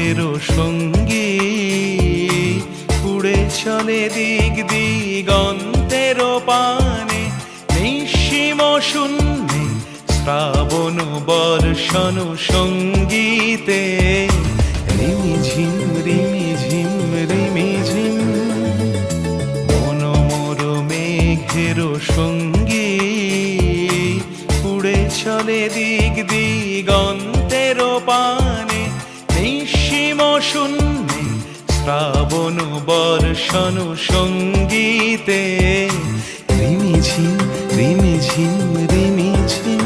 মেঘের সঙ্গী উড়ে চলে দিক দিগন্তের পানে, নিঃসীম শূন্যে শ্রাবণ বর্ষণ সঙ্গীতে রিমিঝিম রিমিঝিম রিমিঝিম। মন মোর মেঘের সঙ্গী উড়ে চলে দিক দিগন্তের পানে, নিঃসীম শূন্যে শ্রাবণ বর্ষণ সঙ্গীতে রিমিঝিম রিমিঝিম রিমিঝিম।